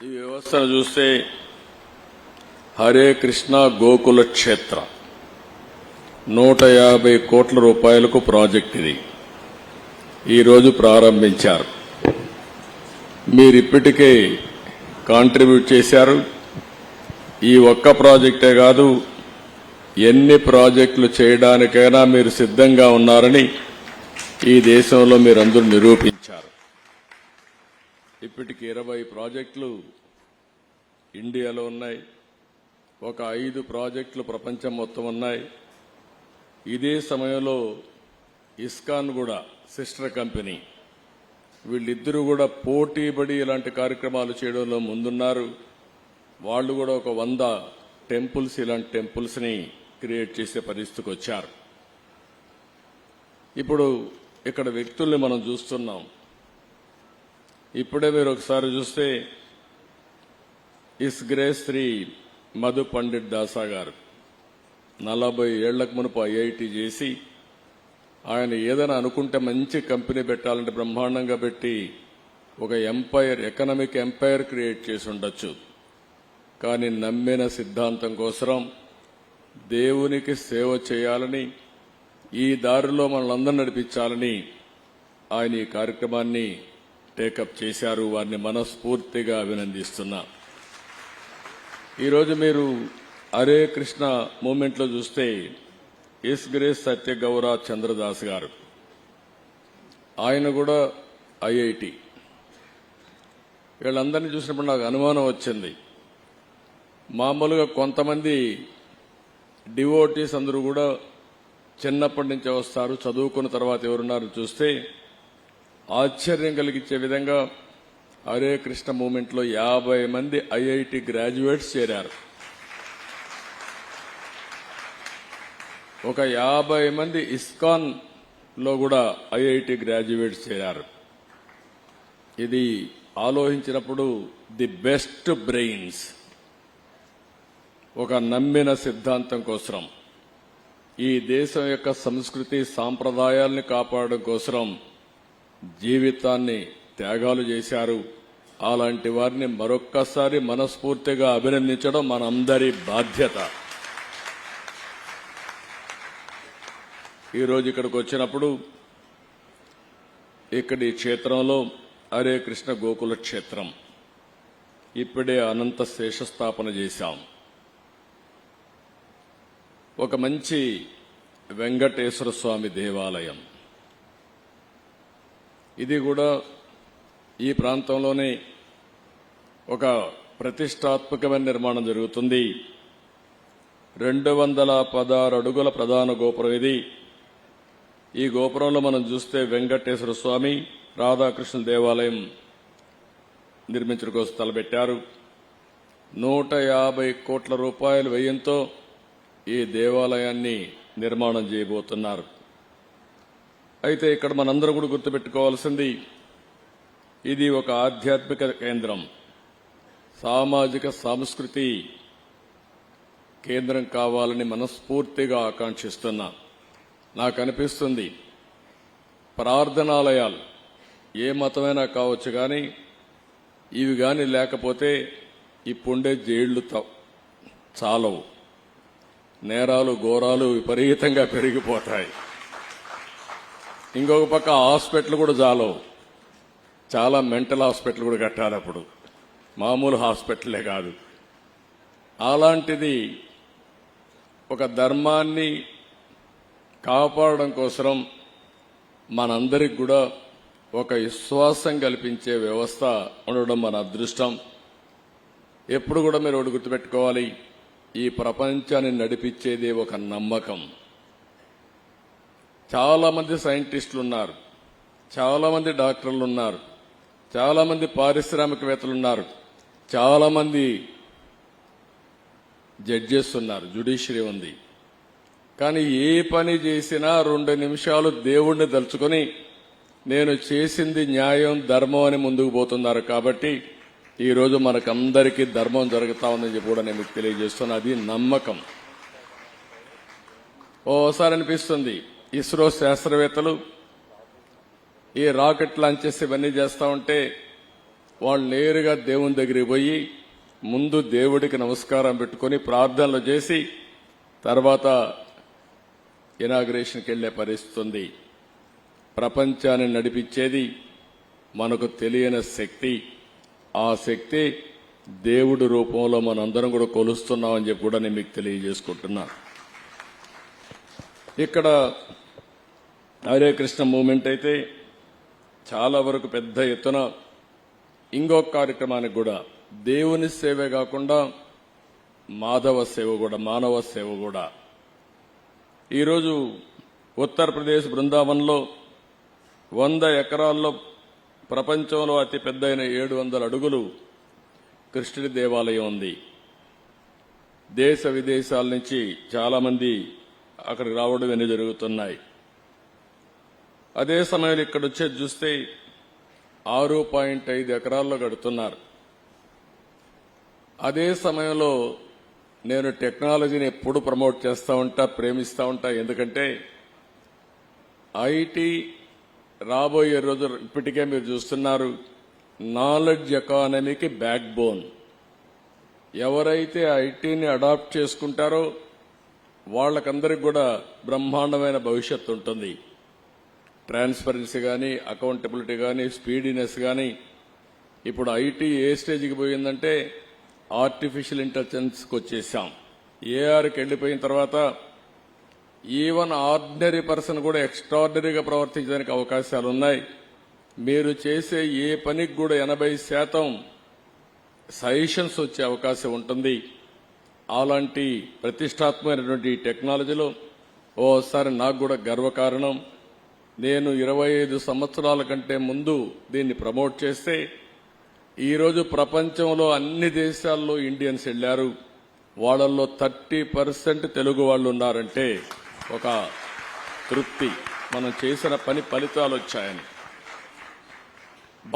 ఈ వ్యవస్థను చూస్తే హరే కృష్ణ గోకుల క్షేత్ర 150 కోట్ల రూపాయలకు ప్రాజెక్ట్ ఇది ఈరోజు ప్రారంభించారు. మీరిప్పటికే కాంట్రిబ్యూట్ చేశారు. ఈ ఒక్క ప్రాజెక్టే కాదు, ఎన్ని ప్రాజెక్టులు చేయడానికైనా మీరు సిద్ధంగా ఉన్నారని ఈ దేశంలో మీరందరూ నిరూపించారు. ఇప్పటికి 20 ప్రాజెక్టులు ఇండియాలో ఉన్నాయి. ఒక 5 ప్రాజెక్టులు ప్రపంచం మొత్తం ఉన్నాయి. ఇదే సమయంలో ఇస్కాన్ కూడా సిస్టర్ కంపెనీ, వీళ్ళిద్దరూ కూడా పోటీపడి ఇలాంటి కార్యక్రమాలు చేయడంలో ముందున్నారు. వాళ్ళు కూడా ఒక 100 టెంపుల్స్, ఇలాంటి టెంపుల్స్ ని క్రియేట్ చేసే పరిస్థితికి వచ్చారు. ఇప్పుడు ఇక్కడ వ్యక్తుల్ని మనం చూస్తున్నాం. ఇప్పుడే మీరు ఒకసారి చూస్తే ఇస్ గ్రేస్ శ్రీ మధు పండిట్ దాసా గారు 40 ఏళ్లకు మునుపు ఐఐటి చేసి, ఆయన ఏదైనా అనుకుంటే మంచి కంపెనీ పెట్టాలంటే బ్రహ్మాండంగా పెట్టి ఒక ఎంపైర్, ఎకనామిక్ ఎంపైర్ క్రియేట్ చేసి ఉండొచ్చు. కానీ నమ్మిన సిద్ధాంతం కోసం దేవునికి సేవ చేయాలని, ఈ దారిలో మనల్ని నడిపించాలని ఆయన ఈ కార్యక్రమాన్ని టేకప్ చేశారు. వారిని మనస్ఫూర్తిగా అభినందిస్తున్నా. ఈరోజు మీరు హరే కృష్ణ మూవ్మెంట్ లో చూస్తే ఎస్ గ్రేస్ సత్యగౌర చంద్రదాస్ గారు, ఆయన కూడా ఐఐటి. వీళ్ళందరినీ చూసినప్పుడు నాకు అనుమానం వచ్చింది. మామూలుగా కొంతమంది డివోటీస్ అందరూ కూడా చిన్నప్పటి నుంచే వస్తారు, చదువుకున్న తర్వాత ఎవరున్నారు చూస్తే ఆశ్చర్యం కలిగించే విధంగా హరే కృష్ణ మూవ్మెంట్ లో 50 మంది ఐఐటి గ్రాడ్యుయేట్స్ చేరారు. ఒక 50 మంది ఇస్కాన్ లో కూడా ఐఐటి గ్రాడ్యుయేట్స్ చేరారు. ఇది ఆలోచించినప్పుడు ది బెస్ట్ బ్రెయిన్స్ ఒక నమ్మిన సిద్ధాంతం కోసం, ఈ దేశం యొక్క సంస్కృతి సాంప్రదాయాల్ని కాపాడడం కోసం జీవితాన్ని త్యాగాలు చేశారు. అలాంటి వారిని మరొక్కసారి మనస్ఫూర్తిగా అభినందించడం మనందరి బాధ్యత. ఈరోజు ఇక్కడికి వచ్చినప్పుడు ఇక్కడి క్షేత్రంలో హరే కృష్ణ గోకుల క్షేత్రం ఇప్పుడే అనంత శేషస్థాపన చేశాం. ఒక మంచి వెంకటేశ్వర స్వామి దేవాలయం, ఇది కూడా ఈ ప్రాంతంలోనే ఒక ప్రతిష్టాత్మకమైన నిర్మాణం జరుగుతుంది. 216 అడుగుల ప్రధాన గోపురం ఇది. ఈ గోపురంలో మనం చూస్తే వెంకటేశ్వర స్వామి, రాధాకృష్ణ దేవాలయం నిర్మించడం కోసం తలపెట్టారు. 150 కోట్ల రూపాయల వ్యయంతో ఈ దేవాలయాన్ని నిర్మాణం చేయబోతున్నారు. అయితే ఇక్కడ మనందరూ కూడా గుర్తుపెట్టుకోవాల్సింది, ఇది ఒక ఆధ్యాత్మిక కేంద్రం, సామాజిక సాంస్కృతి కేంద్రం కావాలని మనస్ఫూర్తిగా ఆకాంక్షిస్తున్నా. నాకు అనిపిస్తుంది, ప్రార్థనాలయాలు ఏ మతమైనా కావచ్చు, కానీ ఇవి కానీ లేకపోతే ఇప్పుండే జైళ్లు చాలవు, నేరాలు ఘోరాలు విపరీతంగా పెరిగిపోతాయి. ఇంకొక పక్క హాస్పిటల్ కూడా చాలవు, చాలా మెంటల్ హాస్పిటల్ కూడా కట్టాలి అప్పుడు, మామూలు హాస్పిటలే కాదు. అలాంటిది ఒక ధర్మాన్ని కాపాడడం కోసం మనందరికి కూడా ఒక విశ్వాసం కల్పించే వ్యవస్థ ఉండడం మన అదృష్టం. ఎప్పుడు కూడా మీరు ఒకటి గుర్తుపెట్టుకోవాలి, ఈ ప్రపంచాన్ని నడిపించేది ఒక నమ్మకం. చాలా మంది సైంటిస్టులు ఉన్నారు, చాలా మంది డాక్టర్లు ఉన్నారు, చాలా మంది పారిశ్రామికవేత్తలు ఉన్నారు, చాలా మంది జడ్జెస్ ఉన్నారు, జ్యుడిషియరీ ఉంది. కానీ ఏ పని చేసినా 2 నిమిషాలు దేవుణ్ణి తలుచుకొని నేను చేసింది న్యాయం, ధర్మం అని ముందుకు పోతున్నారు. కాబట్టి ఈరోజు మనకందరికీ ధర్మం జరుగుతా ఉందని చెప్పి కూడా నేను మీకు తెలియజేస్తున్నా. అది నమ్మకం. ఓసారి అనిపిస్తుంది, ఇస్రో శాస్త్రవేత్తలు ఈ రాకెట్ లాంచ్ చేసి ఇవన్నీ చేస్తా ఉంటే వాళ్ళు నేరుగా దేవుని దగ్గరికి పోయి ముందు దేవుడికి నమస్కారం పెట్టుకొని ప్రార్థనలు చేసి తర్వాత ఇనాగ్రేషన్కి వెళ్లే పరిస్థితి ఉంది. ప్రపంచాన్ని నడిపించేది మనకు తెలియని శక్తి. ఆ శక్తి దేవుడి రూపంలో మనందరం కూడా కొలుస్తున్నామని చెప్పి కూడా నేను మీకు తెలియజేసుకుంటున్నా. ఇక్కడ హరే కృష్ణ మూవ్మెంట్ అయితే చాలా వరకు పెద్ద ఎత్తున ఇంకొక కార్యక్రమానికి కూడా దేవుని సేవే కాకుండా మాధవ సేవ కూడా, మానవ సేవ కూడా. ఈరోజు ఉత్తరప్రదేశ్ బృందావన్లో 100 ఎకరాల్లో ప్రపంచంలో అతి పెద్దయిన 700 అడుగులు కృష్ణుడి దేవాలయం ఉంది. దేశ విదేశాల నుంచి చాలా మంది అక్కడికి రావడం ఇవన్నీ జరుగుతున్నాయి. అదే సమయంలో ఇక్కడ వచ్చేది చూస్తే 6.5 ఎకరాల్లో కడుతున్నారు. అదే సమయంలో నేను టెక్నాలజీని ఎప్పుడు ప్రమోట్ చేస్తూ ఉంటా, ప్రేమిస్తూ ఉంటా. ఎందుకంటే ఐటీ రాబోయే రోజు ఇప్పటికే మీరు చూస్తున్నారు, నాలెడ్జ్ ఎకానమీకి బ్యాక్ బోన్. ఎవరైతే ఐటీని అడాప్ట్ చేసుకుంటారో వాళ్ళకందరికి కూడా బ్రహ్మాండమైన భవిష్యత్తు ఉంటుంది. ట్రాన్స్పరెన్సీ కానీ, అకౌంటబిలిటీ కానీ, స్పీడీనెస్ కానీ. ఇప్పుడు ఐటీ ఏ స్టేజ్కి పోయిందంటే ఆర్టిఫిషియల్ ఇంటెలిజెన్స్కి వచ్చేసాం. ఏఆర్కి వెళ్ళిపోయిన తర్వాత ఈవెన్ ఆర్డినరీ పర్సన్ కూడా ఎక్స్ట్రాడినరీగా ప్రవర్తించడానికి అవకాశాలు ఉన్నాయి. మీరు చేసే ఏ పనికి కూడా 80% సజెషన్స్ వచ్చే అవకాశం ఉంటుంది. అలాంటి ప్రతిష్టాత్మకమైనటువంటి టెక్నాలజీలో ఓసారి నాకు కూడా గర్వకారణం. నేను 25 సంవత్సరాల కంటే ముందు దీన్ని ప్రమోట్ చేస్తే ఈరోజు ప్రపంచంలో అన్ని దేశాల్లో ఇండియన్స్ వెళ్లారు. వాళ్ళల్లో 30% తెలుగు వాళ్ళు ఉన్నారంటే ఒక తృప్తి, మనం చేసిన పని ఫలితాలు వచ్చాయని.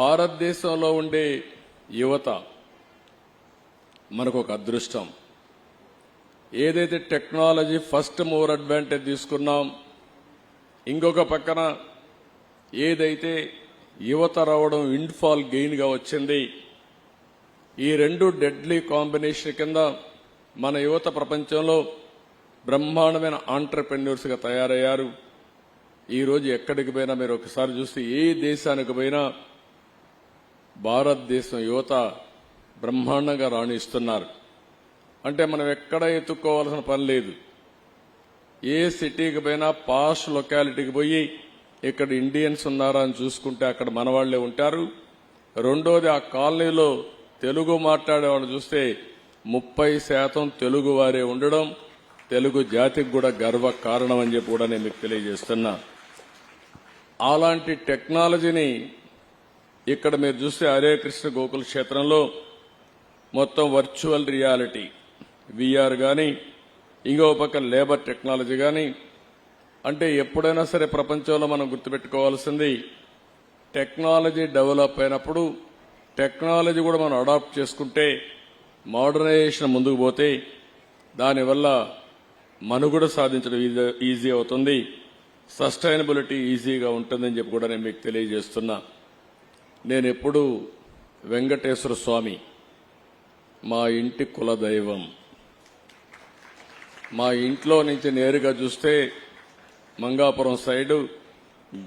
భారతదేశంలో ఉండే యువత మనకు ఒక అదృష్టం. ఏదైతే టెక్నాలజీ ఫస్ట్ మూవర్ అడ్వాంటేజ్ తీసుకున్నాం, ఇంకొక పక్కన ఏదైతే యువత రావడం విండ్ఫాల్ గెయిన్ గా వచ్చింది, ఈ రెండు డెడ్లీ కాంబినేషన్ కింద మన యువత ప్రపంచంలో బ్రహ్మాండమైన ఆంటర్ప్రెన్యూర్స్ గా తయారయ్యారు. ఈ రోజు ఎక్కడికి పోయినా మీరు ఒకసారి చూస్తే ఏ దేశానికి పోయినా భారతదేశం యువత బ్రహ్మాండంగా రాణిస్తున్నారు. అంటే మనం ఎక్కడ ఎత్తుక్కోవాల్సిన పని లేదు. ఏ సిటీకి పోయినా పాష్ లొకాలిటీకి పోయి ఇక్కడ ఇండియన్స్ ఉన్నారా అని చూసుకుంటే అక్కడ మన వాళ్లే ఉంటారు. రెండోది, ఆ కాలనీలో తెలుగు మాట్లాడేవాళ్ళు చూస్తే 30% తెలుగు వారే ఉండడం తెలుగు జాతికి కూడా గర్వ కారణం అని చెప్పి కూడా నేను మీకు తెలియజేస్తున్నా. అలాంటి టెక్నాలజీని ఇక్కడ మీరు చూస్తే హరే కృష్ణ గోకుల క్షేత్రంలో మొత్తం వర్చువల్ రియాలిటీ, విఆర్ గాని, ఇంకో పక్క లేబర్ టెక్నాలజీ గాని. అంటే ఎప్పుడైనా సరే ప్రపంచంలో మనం గుర్తుపెట్టుకోవాల్సింది, టెక్నాలజీ డెవలప్ అయినప్పుడు టెక్నాలజీ కూడా మనం అడాప్ట్ చేసుకుంటే, మోడర్నైజేషన్ ముందుకు పోతే దానివల్ల మనుగడ సాధించడం ఈజీ అవుతుంది, సస్టైనబిలిటీ ఈజీగా ఉంటుందని చెప్పి కూడా నేను మీకు తెలియజేస్తున్నా. నేను ఎప్పుడు వెంకటేశ్వర స్వామి మా ఇంటి కులదైవం. మా ఇంట్లో నుంచి నేరుగా చూస్తే మంగాపురం సైడు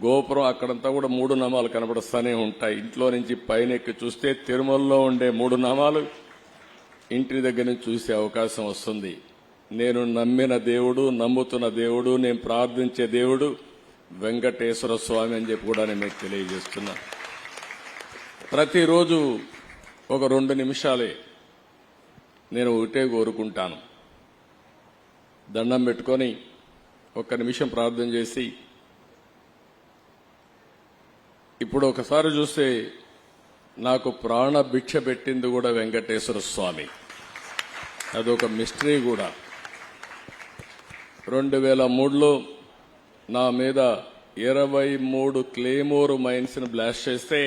గోపురం అక్కడంతా కూడా 3 నామాలు కనబడుస్తూనే ఉంటాయి. ఇంట్లో నుంచి పైన ఎక్కి చూస్తే తిరుమలలో ఉండే 3 నామాలు ఇంటి దగ్గర నుంచి చూసే అవకాశం వస్తుంది. నేను నమ్మిన దేవుడు, నమ్ముతున్న దేవుడు, నేను ప్రార్థించే దేవుడు వెంకటేశ్వర స్వామి అని చెప్పి కూడా నేను మీకు తెలియజేస్తున్నా. ప్రతిరోజు ఒక 2 నిమిషాలే నేను ఒకటే కోరుకుంటాను, దండం పెట్టుకొని 1 నిమిషం ప్రార్థన చేసి, ఇప్పుడు ఒకసారి చూస్తే నాకు ప్రాణ భిక్ష పెట్టింది కూడా వెంకటేశ్వర స్వామి. అదొక మిస్టరీ కూడా. 2003లో నా మీద 23 క్లేమోర్ మైన్స్ ని బ్లాస్ట్ చేస్తే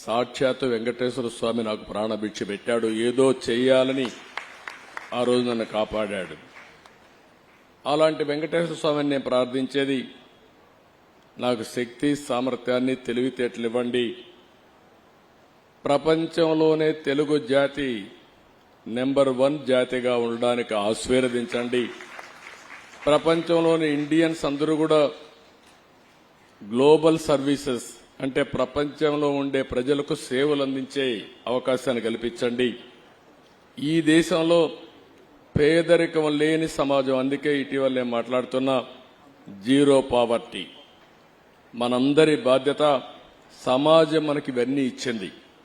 సాక్షాత్తు వెంకటేశ్వర స్వామి నాకు ప్రాణభిక్ష పెట్టాడు. ఏదో చెయ్యాలని ఆ రోజు నన్ను కాపాడాడు. అలాంటి వెంకటేశ్వర స్వామిని నేను ప్రార్థించేది, నాకు శక్తి, సామర్థ్యాన్ని, తెలివితేటలు ఇవ్వండి. ప్రపంచంలోనే తెలుగు జాతి నెంబర్ 1 జాతిగా ఉండడానికి ఆశీర్వదించండి. ప్రపంచంలోని ఇండియన్స్ అందరూ కూడా గ్లోబల్ సర్వీసెస్ అంటే ప్రపంచంలో ఉండే ప్రజలకు సేవలు అందించే అవకాశాన్ని కల్పించండి. ఈ దేశంలో పేదరికం లేని సమాజం, అందుకే ఇటీవల నేను మాట్లాడుతున్నా జీరో పావర్టీ. మనందరి బాధ్యత. సమాజం మనకి ఇవన్నీ ఇచ్చింది.